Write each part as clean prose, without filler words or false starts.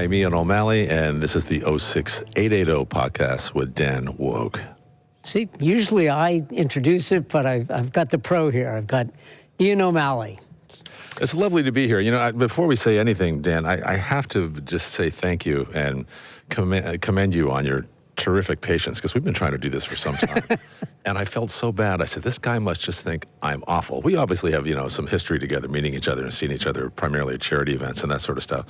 I'm Ian O'Malley, and this is the 06880 podcast with Dan Woog. See, usually I introduce it, but I've got the pro here. I've got Ian O'Malley. It's lovely to be here. You know, before we say anything, Dan, I have to just say thank you and commend you on your terrific patience, because we've been trying to do this for some time. And I felt so bad. I said, this guy must just think I'm awful. We obviously have, some history together, meeting each other and seeing each other primarily at charity events and that sort of stuff.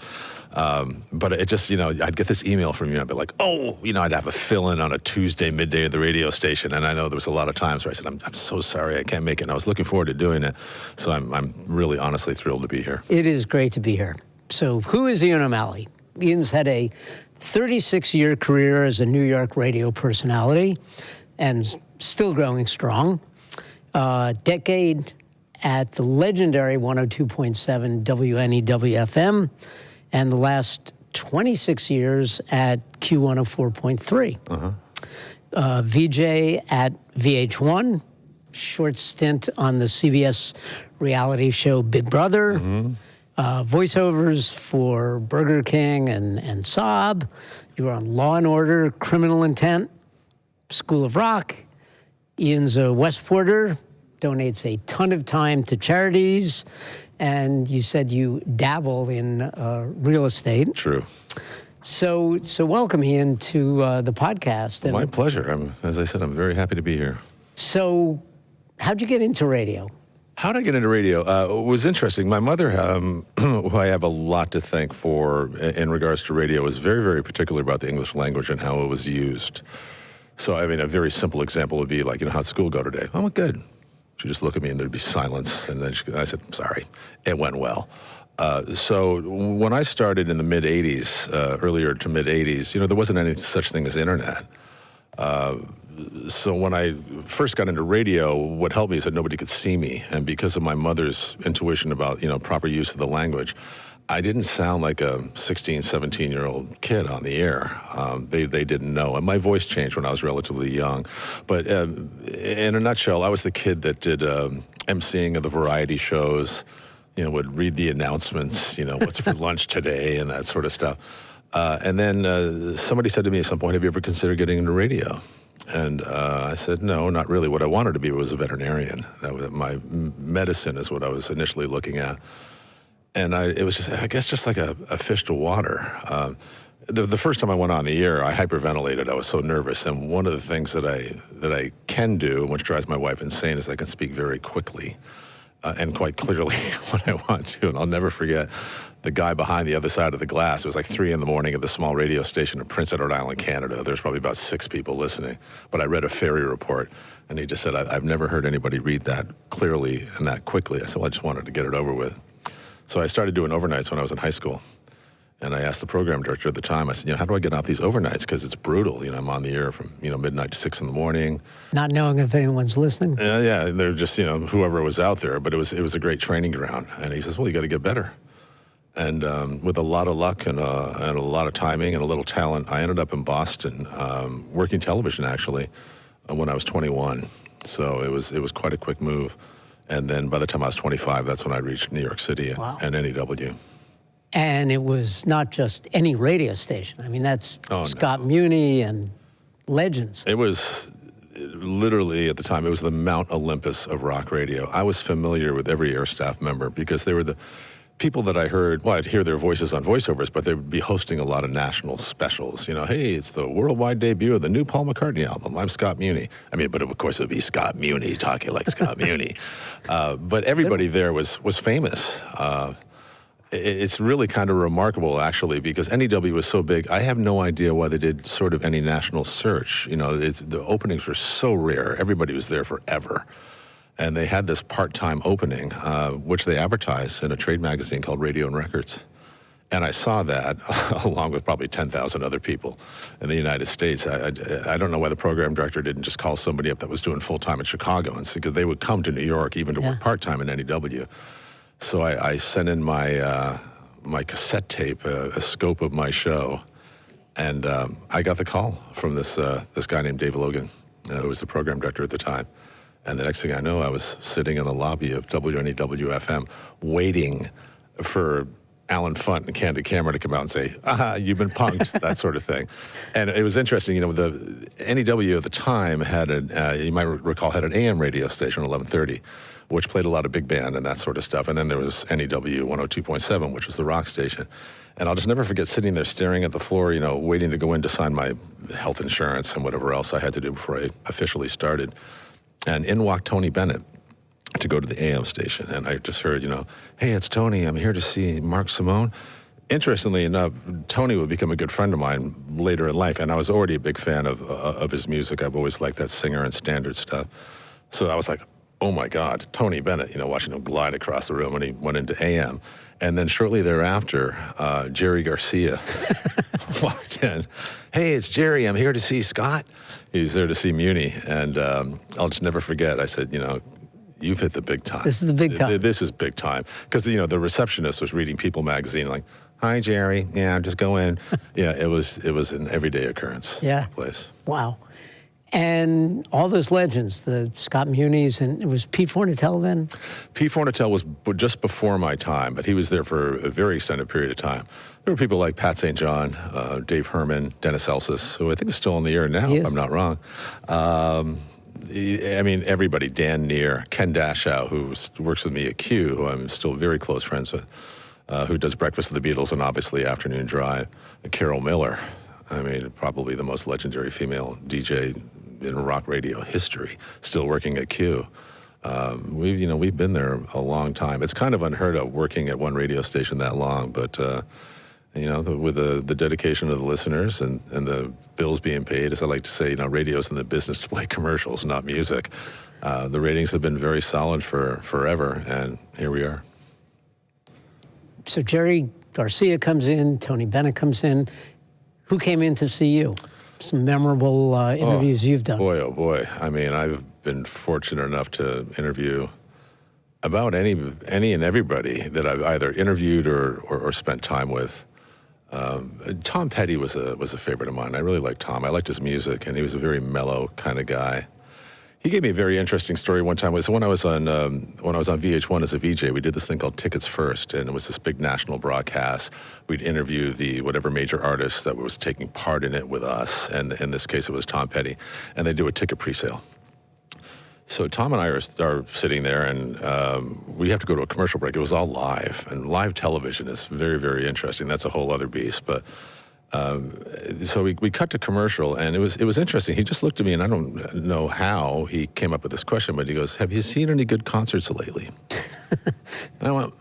But it just, I'd get this email from you. I'd be like, I'd have a fill-in on a Tuesday midday at the radio station. And I know there was a lot of times where I said, I'm so sorry I can't make it. And I was looking forward to doing it. So I'm really honestly thrilled to be here. It is great to be here. So who is Ian O'Malley? Ian's had a 36-year career as a New York radio personality and still growing strong. Decade at the legendary 102.7 WNEW-FM, and the last 26 years at Q104.3. VJ at VH1, short stint on the CBS reality show Big Brother, voiceovers for Burger King and Saab. You were on Law and Order, Criminal Intent, School of Rock. Ian's a Westporter, donates a ton of time to charities, and you said you dabble in real estate. True. So welcome, Ian, to the podcast. And my pleasure. As I said, I'm very happy to be here. So how'd you get into radio? How did I get into radio? It was interesting. My mother, who I have a lot to thank for in regards to radio, was very, very particular about the English language and how it was used. So, a very simple example would be like, how'd school go today? Oh, good. She'd just look at me and there'd be silence. And then I said, sorry, it went well. So when I started in the mid-'80s, earlier to mid-'80s, there wasn't any such thing as internet. So when I first got into radio, what helped me is that nobody could see me. And because of my mother's intuition about, proper use of the language, I didn't sound like a 16, 17-year-old kid on the air. They didn't know. And my voice changed when I was relatively young. But in a nutshell, I was the kid that did emceeing of the variety shows, would read the announcements, what's for lunch today and that sort of stuff. And then somebody said to me at some point, have you ever considered getting into radio? And I said, no, not really. What I wanted to be was a veterinarian. That was my medicine is what I was initially looking at. And it was just, I guess, just like a fish to water. The first time I went on the air, I hyperventilated. I was so nervous. And one of the things that I can do, which drives my wife insane, is I can speak very quickly and quite clearly when I want to. And I'll never forget the guy behind the other side of the glass. It was like 3 a.m. at the small radio station in Prince Edward Island, Canada. There's probably about 6 people listening. But I read a ferry report, and he just said, I've never heard anybody read that clearly and that quickly. I said, well, I just wanted to get it over with. So I started doing overnights when I was in high school. And I asked the program director at the time, I said, how do I get off these overnights? Because it's brutal. I'm on the air from, midnight to 6 a.m. Not knowing if anyone's listening? Yeah, they're just, whoever was out there. But it was a great training ground. And he says, well, you got to get better. And with a lot of luck and a lot of timing and a little talent, I ended up in Boston working television, actually, when I was 21. So it was quite a quick move. And then by the time I was 25, that's when I reached New York City and NEW. And it was not just any radio station. That's Scott Muni and legends. It was literally, at the time, it was the Mount Olympus of rock radio. I was familiar with every air staff member because they were the people that I heard. Well, I'd hear their voices on voiceovers, but they would be hosting a lot of national specials. Hey, it's the worldwide debut of the new Paul McCartney album. I'm Scott Muni. But of course it would be Scott Muni talking like Scott Muni. But everybody there was famous. It's really kind of remarkable, actually, because NEW was so big. I have no idea why they did sort of any national search. The openings were so rare. Everybody was there forever. And they had this part-time opening, which they advertised in a trade magazine called Radio and Records. And I saw that, along with probably 10,000 other people in the United States. I don't know why the program director didn't just call somebody up that was doing full-time in Chicago, and because they would come to New York even to work part-time in NEW. So I sent in my cassette tape, a scope of my show, and I got the call from this guy named Dave Logan, who was the program director at the time. And the next thing I know, I was sitting in the lobby of WNEW-FM waiting for Alan Funt and Candid Camera to come out and say, "Aha, you've been punked," that sort of thing. And it was interesting, you know, the NEW at the time had you might recall, had an AM radio station, 1130, which played a lot of big band and that sort of stuff. And then there was NEW 102.7, which was the rock station. And I'll just never forget sitting there staring at the floor, you know, waiting to go in to sign my health insurance and whatever else I had to do before I officially started. And in walked Tony Bennett to go to the AM station. And I just heard, you know, "Hey, it's Tony. I'm here to see Mark Simone." Interestingly enough, Tony would become a good friend of mine later in life. And I was already a big fan of his music. I've always liked that singer and standard stuff. So I was like, oh my God, Tony Bennett, you know, watching him glide across the room when he went into AM. And then shortly thereafter, Jerry Garcia walked in. "Hey, it's Jerry. I'm here to see Scott." He was there to see Muni. And I'll just never forget. I said, you know, "You've hit the big time. This is the big time. This is big time." Because, you know, the receptionist was reading People magazine like, "Hi, Jerry. Yeah, just go in." Yeah, it was an everyday occurrence. Yeah. Place. Wow. And all those legends, the Scott Muni's, and it was Pete Fornatel then? Pete Fornatel was just before my time, but he was there for a very extended period of time. There were people like Pat St. John, Dave Herman, Dennis Elsis, who I think is still on the air now, if I'm not wrong. I mean, everybody, Dan Neer, Ken Dashow, who works with me at Q, who I'm still very close friends with, who does Breakfast with the Beatles and obviously Afternoon Drive, Carol Miller. I mean, probably the most legendary female DJ in rock radio history, still working at Q. We've been there a long time. It's kind of unheard of working at one radio station that long, but with the dedication of the listeners and the bills being paid, as I like to say, you know, radio's in the business to play commercials, not music. The ratings have been very solid for forever, and here we are. So Jerry Garcia comes in, Tony Bennett comes in. Who came in to see you? Some memorable interviews you've done. Boy, oh boy. I mean, I've been fortunate enough to interview about any and everybody that I've either interviewed or spent time with. Tom Petty was a favorite of mine. I really liked Tom. I liked his music, and he was a very mellow kind of guy. He gave me a very interesting story one time. So when I was on VH1 as a VJ, we did this thing called Tickets First, and it was this big national broadcast. We'd interview whatever major artist that was taking part in it with us, and in this case it was Tom Petty, and they do a ticket presale. So Tom and I are sitting there, and we have to go to a commercial break. It was all live, and live television is very, very interesting. That's a whole other beast, but. So we cut to commercial, and it was interesting. He just looked at me, and I don't know how he came up with this question, but he goes, "Have you seen any good concerts lately?" And I went,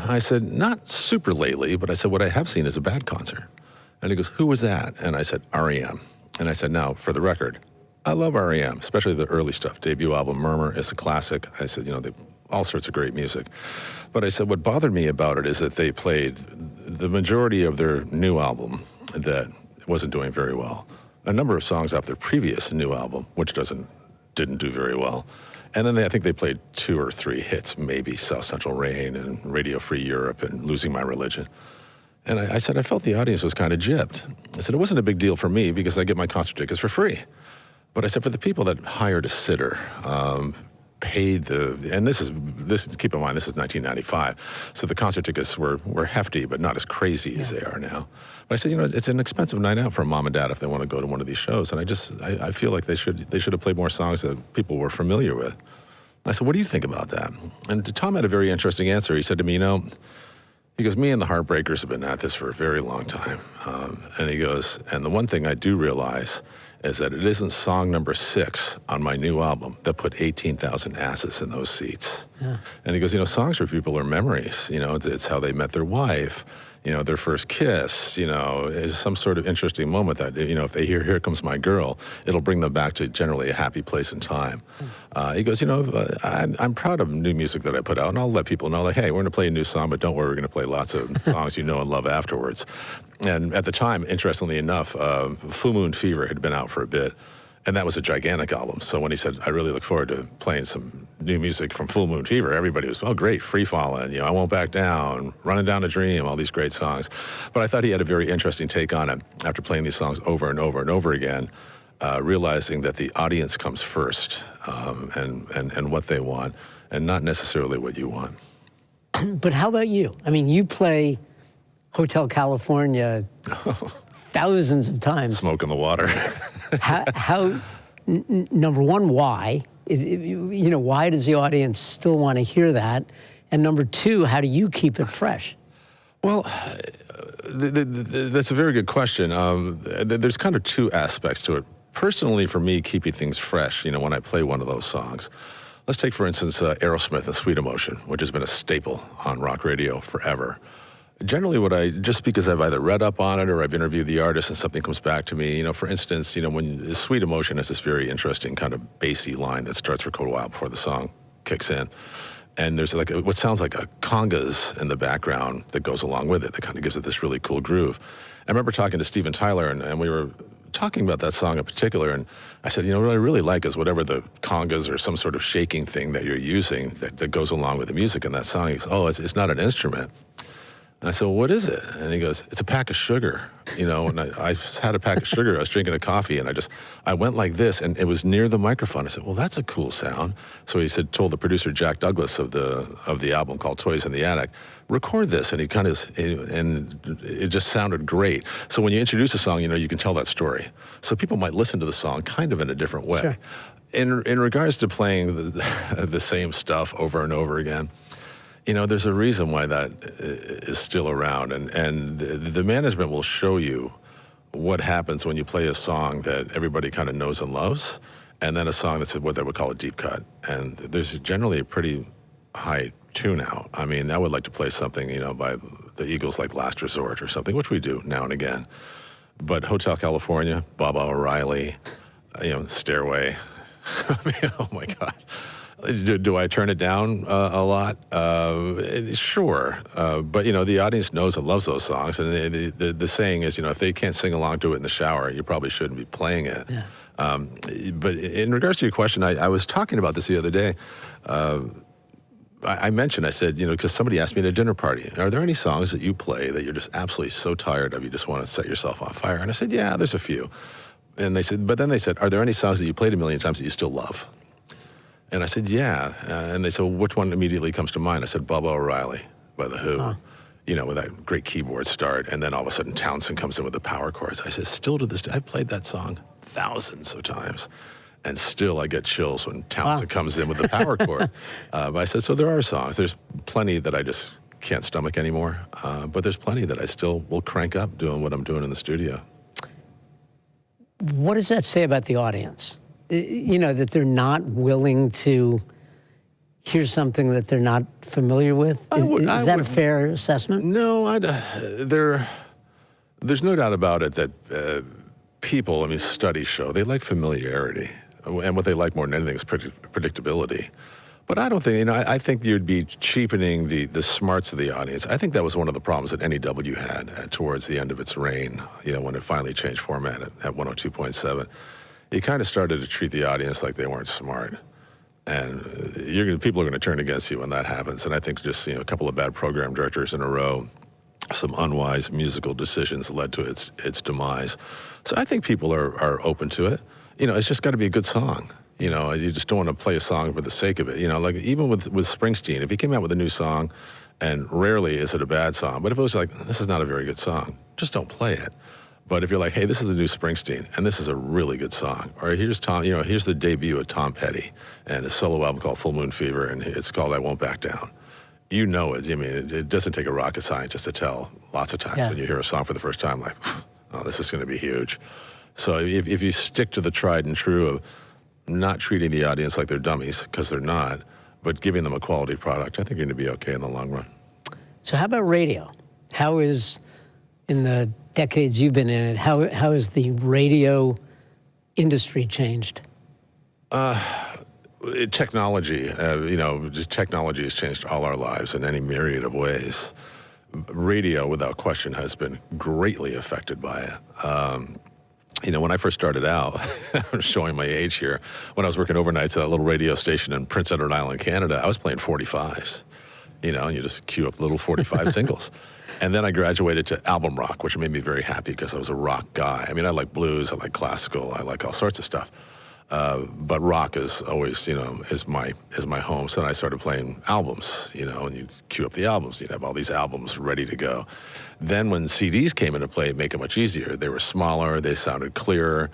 I said, "Not super lately," but I said, "What I have seen is a bad concert." And he goes, "Who was that?" And I said, "REM." And I said, "Now, for the record, I love REM, especially the early stuff. Debut album, Murmur, is a classic." I said, you know, all sorts of great music. But I said, what bothered me about it is that they played the majority of their new album that wasn't doing very well. A number of songs off their previous new album, which didn't do very well. And then I think they played 2 or 3 hits, maybe South Central Rain and Radio Free Europe and Losing My Religion. And I said, I felt the audience was kind of gypped. I said, it wasn't a big deal for me because I get my concert tickets for free. But I said, for the people that hired a sitter, paid and this is keep in mind, this is 1995, so the concert tickets were hefty, but not as crazy as they are now. But I said, you know, it's an expensive night out for mom and dad if they want to go to one of these shows, and I feel like they should have played more songs that people were familiar with. I said, what do you think about that? And Tom had a very interesting answer. He said to me, you know, he goes, me and the Heartbreakers have been at this for a very long time, and he goes, and the one thing I do realize is that it isn't song number 6 on my new album that put 18,000 asses in those seats. Yeah. And he goes, you know, songs for people are memories. You know, it's how they met their wife, you know, their first kiss, you know, is some sort of interesting moment that, you know, if they hear Here Comes My Girl, it'll bring them back to generally a happy place and time. He goes, you know, I'm proud of new music that I put out, and I'll let people know, like, hey, we're going to play a new song, but don't worry, we're going to play lots of songs you know and love afterwards. And at the time, interestingly enough, Full Moon Fever had been out for a bit, and that was a gigantic album. So when he said, I really look forward to playing some new music from Full Moon Fever, everybody was, oh, great, Free Fallin', you know, I Won't Back Down, Running Down a Dream, all these great songs. But I thought he had a very interesting take on it after playing these songs over and over and over again, realizing that the audience comes first, and what they want, and not necessarily what you want. But how about you? I mean, you play Hotel California thousands of times. Smoke in the water. Number one, why? Why does the audience still want to hear that? And number two, how do you keep it fresh? Well, that's a very good question. There's kind of two aspects to it. Personally, for me, keeping things fresh, when I play one of those songs. Let's take, for instance, Aerosmith and Sweet Emotion, which has been a staple on rock radio forever. Generally, just because I've either read up on it or I've interviewed the artist and something comes back to me, for instance, when Sweet Emotion has this very interesting kind of bassy line that starts for quite a while before the song kicks in. And there's what sounds like a congas in the background that goes along with it that kind of gives it this really cool groove. I remember talking to Steven Tyler, and we were talking about that song in particular, and I said, what I really like is whatever the congas or some sort of shaking thing that you're using that goes along with the music in that song. He goes, it's not an instrument. And I said, well, what is it? And he goes, it's a pack of sugar. And I had a pack of sugar. I was drinking a coffee, and I went like this, and it was near the microphone. I said, well, that's a cool sound. So he told the producer, Jack Douglas, of the album called Toys in the Attic, record this. And and it just sounded great. So when you introduce a song, you can tell that story. So people might listen to the song kind of in a different way. Sure. In regards to playing the same stuff over and over again, there's a reason why that is still around, and the management will show you what happens when you play a song that everybody kind of knows and loves, and then a song that's what they would call a deep cut. And there's generally a pretty high tune out. I mean, I would like to play something, by the Eagles like Last Resort or something, which we do now and again. But Hotel California, Baba O'Reilly, Stairway, I mean, oh my God. Do I turn it down a lot? Sure. But, the audience knows and loves those songs. And the saying is, if they can't sing along to it in the shower, you probably shouldn't be playing it. Yeah. But in regards to your question, I was talking about this the other day. I mentioned, I said, because somebody asked me at a dinner party, are there any songs that you play that you're just absolutely so tired of, you just want to set yourself on fire? And I said, yeah, there's a few. And then they said, are there any songs that you played a million times that you still love? And I said, yeah. And they said, well, which one immediately comes to mind? I said, Baba O'Reilly by The Who, with that great keyboard start. And then all of a sudden Townsend comes in with the power chords. I said, still to this day, I played that song thousands of times. And still I get chills when Townsend comes in with the power chord. But I said, so there are songs. There's plenty that I just can't stomach anymore. But there's plenty that I still will crank up doing what I'm doing in the studio. What does that say about the audience? That they're not willing to hear something that they're not familiar with? Is that a fair assessment? No, there's no doubt about it that people, studies show, they like familiarity. And what they like more than anything is predictability. But I don't think, I think you'd be cheapening the smarts of the audience. I think that was one of the problems that NEW had towards the end of its reign, when it finally changed format at 102.7. You kind of started to treat the audience like they weren't smart. And people are going to turn against you when that happens. And I think just, a couple of bad program directors in a row, some unwise musical decisions led to its demise. So I think people are open to it. It's just got to be a good song. You just don't want to play a song for the sake of it. Like even with Springsteen, if he came out with a new song, and rarely is it a bad song, but if it was like, this is not a very good song, just don't play it. But if you're like, hey, this is the new Springsteen, and this is a really good song, or here's Tom, here's the debut of Tom Petty, and his solo album called Full Moon Fever, and it's called I Won't Back Down. It doesn't take a rocket scientist to tell lots of times when you hear a song for the first time, like, oh, this is going to be huge. So if you stick to the tried and true of not treating the audience like they're dummies, because they're not, but giving them a quality product, I think you're going to be okay in the long run. So how about radio? How is, in the decades you've been in it, how has the radio industry changed? Technology, technology has changed all our lives in any myriad of ways. Radio, without question, has been greatly affected by it. When I first started out, I'm showing my age here, when I was working overnights at that little radio station in Prince Edward Island, Canada, I was playing 45s, and you just cue up little 45 singles. And then I graduated to album rock, which made me very happy because I was a rock guy. I like blues, I like classical, I like all sorts of stuff. But rock is always, is my home. So then I started playing albums, and you queue up the albums. You'd have all these albums ready to go. Then when CDs came into play, it made it much easier. They were smaller. They sounded clearer.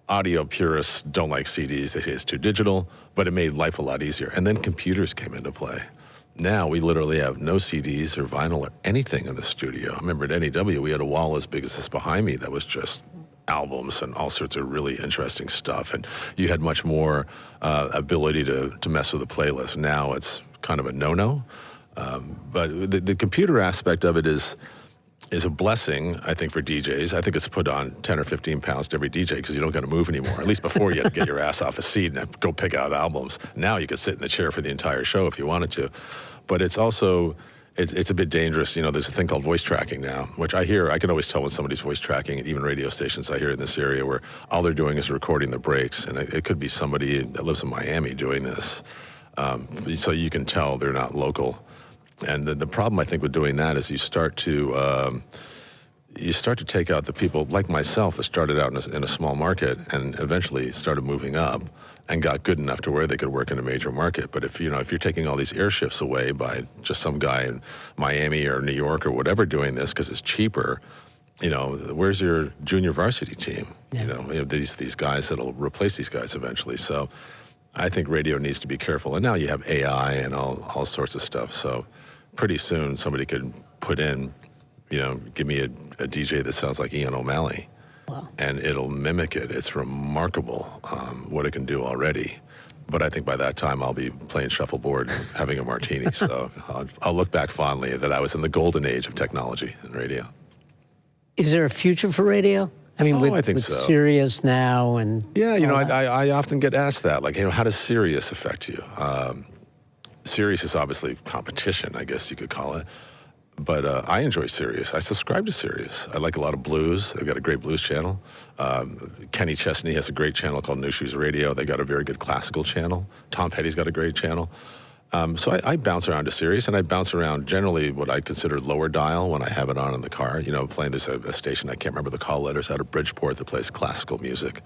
Audio purists don't like CDs. They say it's too digital, but it made life a lot easier. And then computers came into play. Now we literally have no CDs or vinyl or anything in the studio. I remember at NEW, we had a wall as big as this behind me that was just albums and all sorts of really interesting stuff. And you had much more ability to mess with the playlist. Now it's kind of a no-no. But the computer aspect of it is a blessing, I think, for DJs. I think it's put on 10 or 15 pounds to every DJ because you don't got to move anymore. At least before, you had to get your ass off a seat and go pick out albums. Now you could sit in the chair for the entire show if you wanted to. But it's also, it's a bit dangerous. There's a thing called voice tracking now, which I can always tell when somebody's voice tracking, even radio stations I hear in this area where all they're doing is recording the breaks. And it could be somebody that lives in Miami doing this. So you can tell they're not local. And the problem, I think, with doing that is you start to take out the people like myself that started out in a small market and eventually started moving up and got good enough to where they could work in a major market. But if you're taking all these air shifts away by just some guy in Miami or New York or whatever doing this because it's cheaper, where's your junior varsity team? Yeah. These guys that'll replace these guys eventually. So I think radio needs to be careful. And now you have AI and all sorts of stuff. So pretty soon somebody could put in, give me a DJ that sounds like Ian O'Malley. Wow. And it'll mimic it. It's remarkable what it can do already. But I think by that time I'll be playing shuffleboard and having a martini. So I'll look back fondly that I was in the golden age of technology and radio. Is there a future for radio? I mean, I think so. Sirius now and... Yeah, I often get asked that. Like, how does Sirius affect you? Sirius is obviously competition, I guess you could call it. But I enjoy Sirius. I subscribe to Sirius. I like a lot of blues. They've got a great blues channel. Kenny Chesney has a great channel called New Shoes Radio. They got a very good classical channel. Tom Petty's got a great channel. So I bounce around to Sirius, and I bounce around generally what I consider lower dial when I have it on in the car. Playing, there's a station, I can't remember the call letters, out of Bridgeport that plays classical music.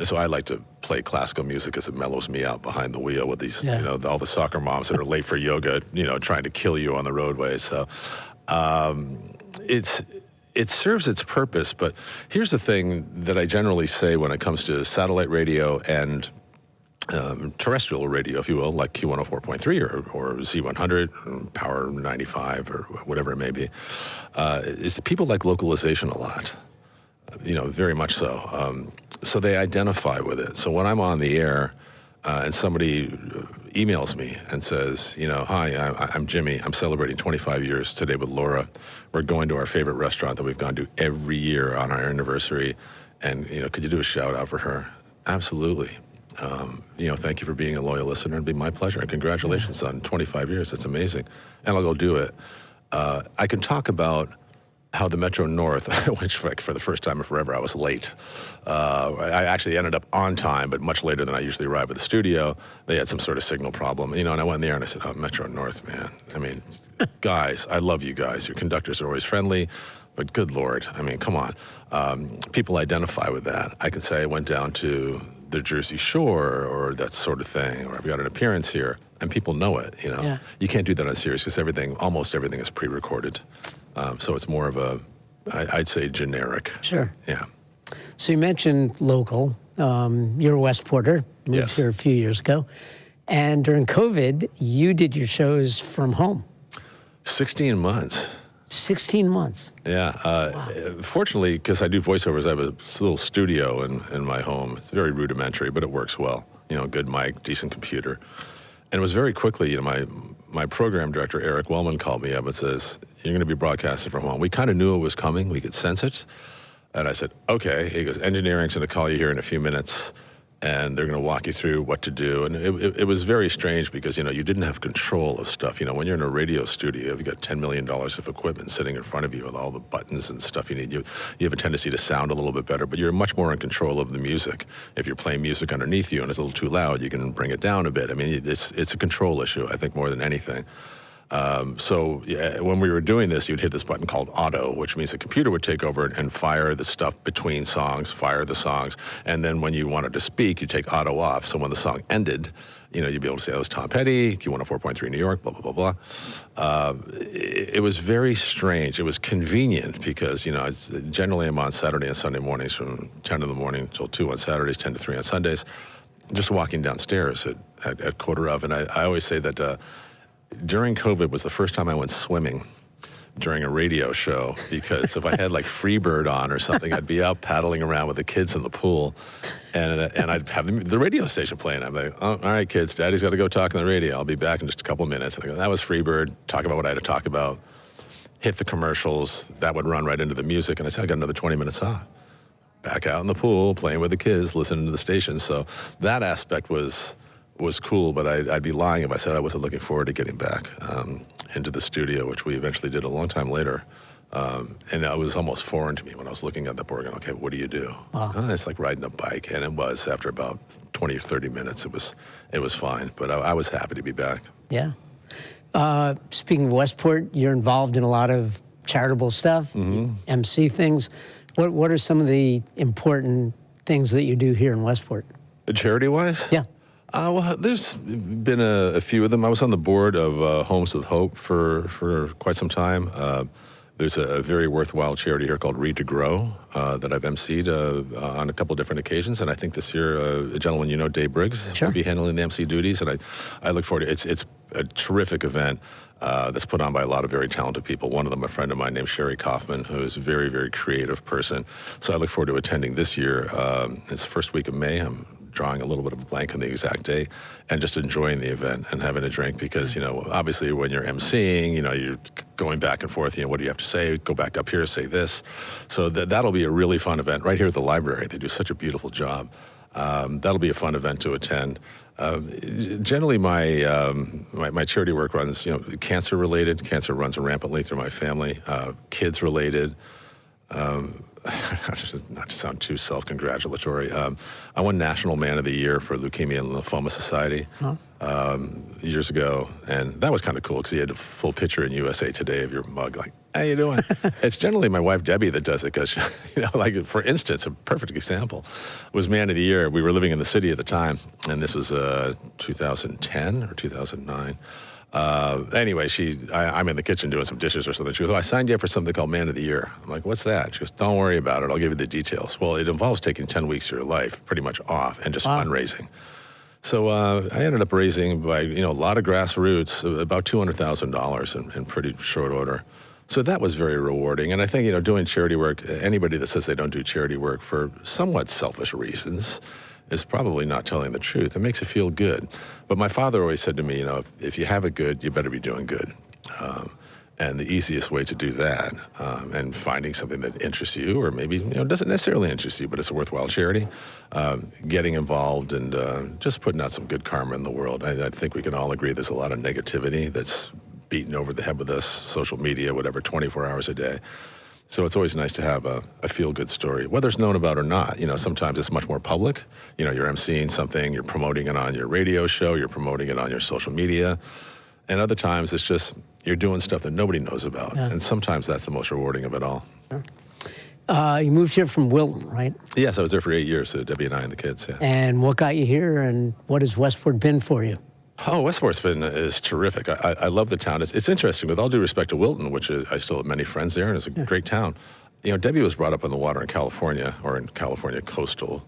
So I like to play classical music as it mellows me out behind the wheel with these, all the soccer moms that are late for yoga, trying to kill you on the roadway. So it serves its purpose. But here's the thing that I generally say when it comes to satellite radio and terrestrial radio, if you will, like Q104.3 or Z100, or Power 95, or whatever it may be, is that people like localization a lot. Very much so. So they identify with it. So when I'm on the air and somebody emails me and says, hi, I'm Jimmy. I'm celebrating 25 years today with Laura. We're going to our favorite restaurant that we've gone to every year on our anniversary. And, could you do a shout out for her? Absolutely. Thank you for being a loyal listener. It'd be my pleasure. And congratulations on 25 years. That's amazing. And I'll go do it. I can talk about how the Metro North, which for the first time in forever, I was late. I actually ended up on time, but much later than I usually arrive at the studio. They had some sort of signal problem, and I went in there and I said, Metro North, man. I mean, guys, I love you guys. Your conductors are always friendly, but good Lord, I mean, come on. People identify with that. I can say I went down to the Jersey Shore or that sort of thing, or I've got an appearance here, and people know it, Yeah. You can't do that on Sirius because almost everything is pre-recorded. So it's more of I'd say generic. Sure. Yeah. So you mentioned local. You're a Westporter, moved here a few years ago. And during COVID, you did your shows from home. 16 months. 16 months. Yeah. Wow. Fortunately, because I do voiceovers, I have a little studio in my home. It's very rudimentary, but it works well. Good mic, decent computer. And it was very quickly, my program director, Eric Wellman, called me up and says, you're going to be broadcasting from home. We kind of knew it was coming. We could sense it. And I said, okay. He goes, engineering's going to call you here in a few minutes, and they're going to walk you through what to do. And it was very strange because, you didn't have control of stuff. When you're in a radio studio, you've got $10 million of equipment sitting in front of you with all the buttons and stuff you need. You have a tendency to sound a little bit better, but you're much more in control of the music. If you're playing music underneath you and it's a little too loud, you can bring it down a bit. I mean, it's a control issue, I think, more than anything. So when we were doing this, you'd hit this button called auto, which means the computer would take over and fire the stuff between songs, fire the songs. And then when you wanted to speak, you take auto off. So when the song ended, you'd be able to say, that was Tom Petty, Q104.3 New York, blah, blah, blah, blah. It was very strange. It was convenient because, generally I'm on Saturday and Sunday mornings from 10 in the morning till 2 on Saturdays, 10 to 3 on Sundays, just walking downstairs at quarter of. And I always say that during COVID was the first time I went swimming during a radio show, because if I had like Freebird on or something, I'd be out paddling around with the kids in the pool, and I'd have the radio station playing. I'm like, oh, all right, kids, Daddy's got to go talk on the radio. I'll be back in just a couple of minutes. And I go, that was Freebird. Talk about what I had to talk about. Hit the commercials. That would run right into the music, and I said, I got another 20 minutes off. Back out in the pool, playing with the kids, listening to the station. So that aspect was cool, but I'd be lying if I said I wasn't looking forward to getting back into the studio, which we eventually did a long time later. And it was almost foreign to me when I was looking at the board going, okay, what do you do? Wow. It's like riding a bike, and it was after about 20 or 30 minutes, it was fine. But I was happy to be back. Yeah. Speaking of Westport, you're involved in a lot of charitable stuff, MC things. What are some of the important things that you do here in Westport? Charity-wise? Yeah. Well, there's been a few of them. I was on the board of Homes with Hope for quite some time. There's a very worthwhile charity here called Read to Grow that I've emceed on a couple of different occasions. And I think this year, a gentleman Dave Briggs, Sure. will be handling the MC duties. And I look forward to it. It's a terrific event that's put on by a lot of very talented people. One of them, a friend of mine named Sherry Kaufman, who is a very, very creative person. So I look forward to attending this year. It's the first week of May. I'm drawing a little bit of a blank on the exact day, and just enjoying the event and having a drink because, obviously when you're emceeing, you're going back and forth, what do you have to say? Go back up here, say this. So that'll be a really fun event right here at the library. They do such a beautiful job. That'll be a fun event to attend. Generally, my charity work runs, cancer related. Cancer runs rampantly through my family. Kids related. Not to sound too self-congratulatory, I won National Man of the Year for Leukemia and Lymphoma Society years ago, and that was kind of cool because he had a full picture in USA Today of your mug, like, how you doing? It's generally my wife Debbie that does it because, like for instance, a perfect example was Man of the Year. We were living in the city at the time, and this was 2010 or 2009. Anyway, I'm in the kitchen doing some dishes or something. She goes, I signed you up for something called Man of the Year. I'm like, what's that? She goes, don't worry about it. I'll give you the details. Well, it involves taking 10 weeks of your life pretty much off and just fundraising. So I ended up raising by, a lot of grassroots, about $200,000 in pretty short order. So that was very rewarding. And I think, doing charity work, anybody that says they don't do charity work for somewhat selfish reasons is probably not telling the truth. It makes you feel good. But my father always said to me, if you have it good, you better be doing good. And the easiest way to do that, and finding something that interests you, or maybe doesn't necessarily interest you, but it's a worthwhile charity, getting involved and just putting out some good karma in the world. I think we can all agree there's a lot of negativity that's beaten over the head with us, social media, whatever, 24 hours a day. So it's always nice to have a feel-good story, whether it's known about or not. Sometimes it's much more public. You're emceeing something, you're promoting it on your radio show, you're promoting it on your social media. And other times it's just you're doing stuff that nobody knows about. Yeah. And sometimes that's the most rewarding of it all. Sure. You moved here from Wilton, right? Yes, I was there for 8 years, so Debbie and I and the kids, yeah. And what got you here, and what has Westport been for you? Oh, Westport's is terrific. I love the town. It's interesting, with all due respect to Wilton, which I still have many friends there, and it's a great town. Debbie was brought up on the water in California, or in California coastal,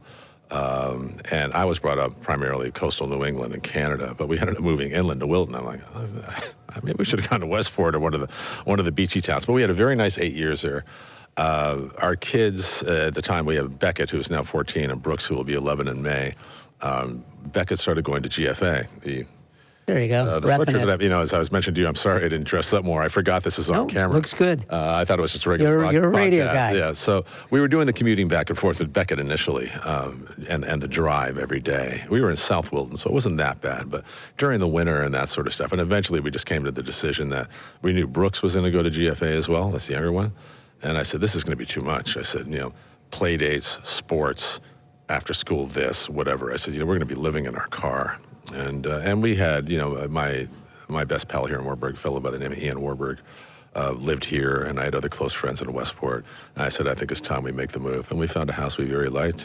and I was brought up primarily coastal New England and Canada, but we ended up moving inland to Wilton. I'm like, maybe we should have gone to Westport or one of the beachy towns. But we had a very nice 8 years there. Our kids, at the time, we have Beckett, who's now 14, and Brooks, who will be 11 in May. Beckett started going to GFA, there you go. The sweatshirt that as I was mentioning to you, I'm sorry I didn't dress up more. I forgot this is on camera. Looks good. I thought it was just a regular You're a radio podcast. guy. Yeah, so we were doing the commuting back and forth with Beckett initially, and the drive every day. We were in South Wilton, so it wasn't that bad, but during the winter and that sort of stuff. And eventually we just came to the decision that we knew Brooks was going to go to GFA as well. That's the younger one. And I said, this is going to be too much. I said, play dates, sports, after school this, whatever. I said, we're going to be living in our car. And we had, my my best pal here in Warburg, a fellow by the name of Ian Warburg, lived here, and I had other close friends in Westport. And I said, I think it's time we make the move. And we found a house we very liked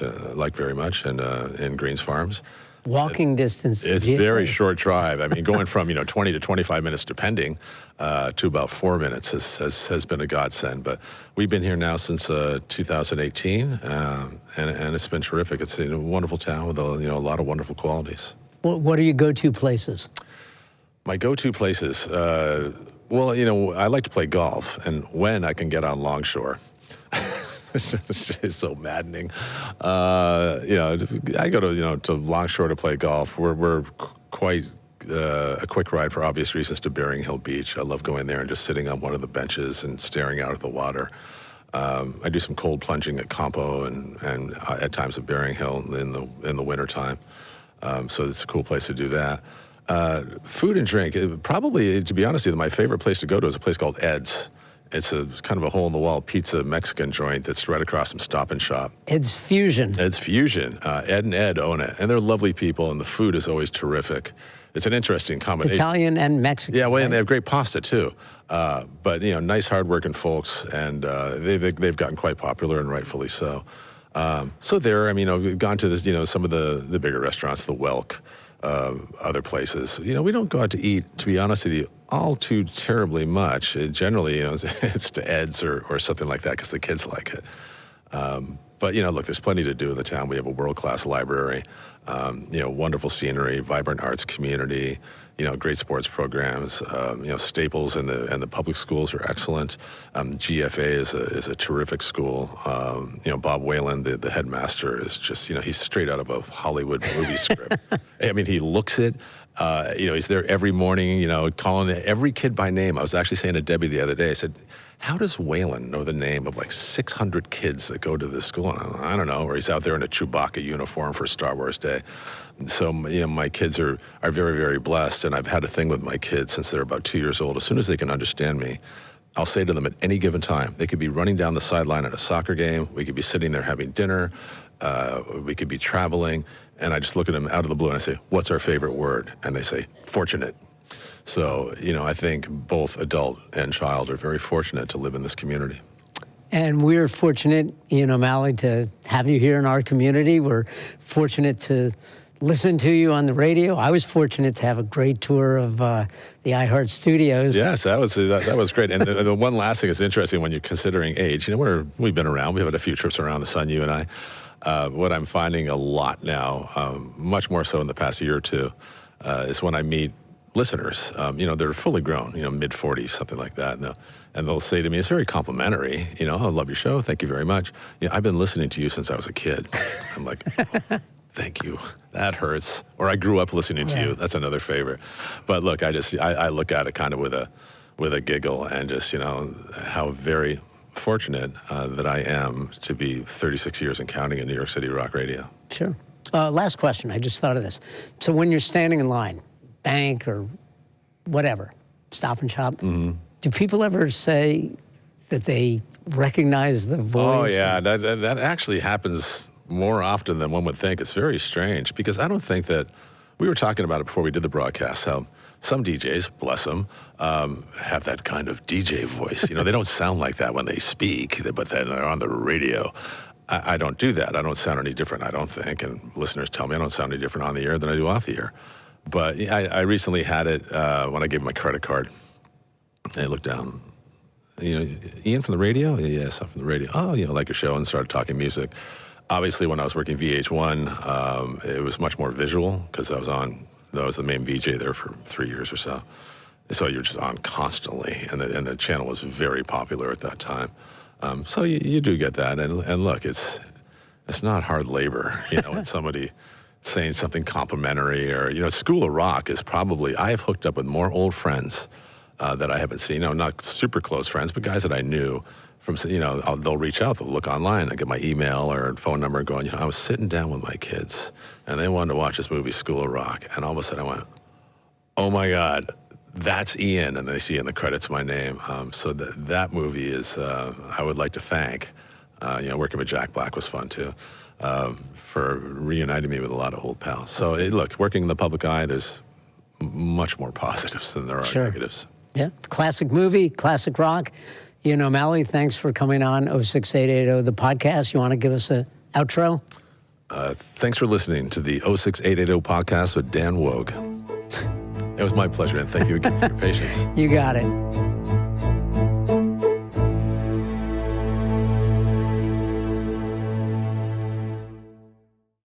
very much, and in Greens Farms. Walking distance. It's a very short drive. I mean, going from 20 to 25 minutes, depending, to about 4 minutes has been a godsend. But we've been here now since 2018, and it's been terrific. It's a wonderful town with a lot of wonderful qualities. What are your go-to places? My go-to places. Well, I like to play golf, and when I can get on Longshore. It's so maddening. I go to Longshore to play golf. We're quite a quick ride for obvious reasons to Bering Hill Beach. I love going there and just sitting on one of the benches and staring out at the water. I do some cold plunging at Campo and at times at Bering Hill in the wintertime. So it's a cool place to do that. Food and drink, probably, to be honest with you, my favorite place to go to is a place called Ed's. It's kind of a hole-in-the-wall pizza Mexican joint that's right across from Stop and Shop. Ed's Fusion. Ed's Fusion. Ed and Ed own it, and they're lovely people, and the food is always terrific. It's an interesting combination. Italian and Mexican. Yeah, well, right? and they have great pasta too. But nice, hardworking folks, and they've gotten quite popular, and rightfully so. So there, we've gone to this, some of the bigger restaurants, the Welk, other places. We don't go out to eat, to be honest with you, all too terribly much. Generally, it's to Ed's or something like that because the kids like it. But, look, there's plenty to do in the town. We have a world-class library, wonderful scenery, vibrant arts community, great sports programs. Staples and the public schools are excellent. GFA is a terrific school. Bob Whalen, the headmaster, is just, he's straight out of a Hollywood movie script. I mean, he looks it. He's there every morning, calling every kid by name. I was actually saying to Debbie the other day, I said, how does Whalen know the name of like 600 kids that go to this school? I don't know. Or he's out there in a Chewbacca uniform for Star Wars Day. So, my kids are very, very blessed. And I've had a thing with my kids since they're about 2 years old. As soon as they can understand me, I'll say to them at any given time, they could be running down the sideline at a soccer game. We could be sitting there having dinner. We could be traveling. And I just look at them out of the blue and I say, what's our favorite word? And they say, fortunate. So, I think both adult and child are very fortunate to live in this community. And we're fortunate, Ian O'Malley, to have you here in our community. We're fortunate to listen to you on the radio. I was fortunate to have a great tour of the iHeart Studios. Yes, that was great. And the one last thing that's interesting when you're considering age, we've been around. We've had a few trips around the sun, you and I. What I'm finding a lot now, much more so in the past year or two, is when I meet listeners. They're fully grown, mid-40s, something like that. And they'll say to me, it's very complimentary, I love your show, thank you very much. I've been listening to you since I was a kid. I'm like, oh, thank you. That hurts. Or I grew up listening to you. That's another favorite. But look, I look at it kind of with a giggle and just, how very fortunate that I am to be 36 years and counting in New York City rock radio. Sure. Last question. I just thought of this. So when you're standing in line, bank or whatever, Stop and Shop, do people ever say that they recognize the voice? Oh, yeah. That actually happens more often than one would think. It's very strange because I don't think that, we were talking about it before we did the broadcast, how some DJs, bless them, have that kind of DJ voice. They don't sound like that when they speak, but then they're on the radio. I don't do that. I don't sound any different, I don't think. And listeners tell me I don't sound any different on the air than I do off the air. But I recently had it when I gave my credit card. I looked down, Ian from the radio? Yes, I'm from the radio. Oh, like your show, and started talking music. Obviously, when I was working VH1, it was much more visual because I was the main VJ there for 3 years or so. So you're just on constantly, and the channel was very popular at that time. So you do get that, and look, it's not hard labor, when somebody saying something complimentary or, School of Rock is probably, I have hooked up with more old friends that I haven't seen, not super close friends, but guys that I knew from, they'll reach out, they'll look online, I get my email or phone number going, I was sitting down with my kids and they wanted to watch this movie, School of Rock. And all of a sudden I went, oh my God, that's Ian. And they see in the credits my name. So that movie is, I would like to thank, working with Jack Black was fun too. For reuniting me with a lot of old pals. So look, working in the public eye, there's much more positives than there are Sure. negatives. Yeah, classic movie, classic rock. Ian O'Malley, thanks for coming on 06880, the podcast. You want to give us an outro? Thanks for listening to the 06880 podcast with Dan Woog. It was my pleasure, and thank you again for your patience. You got it.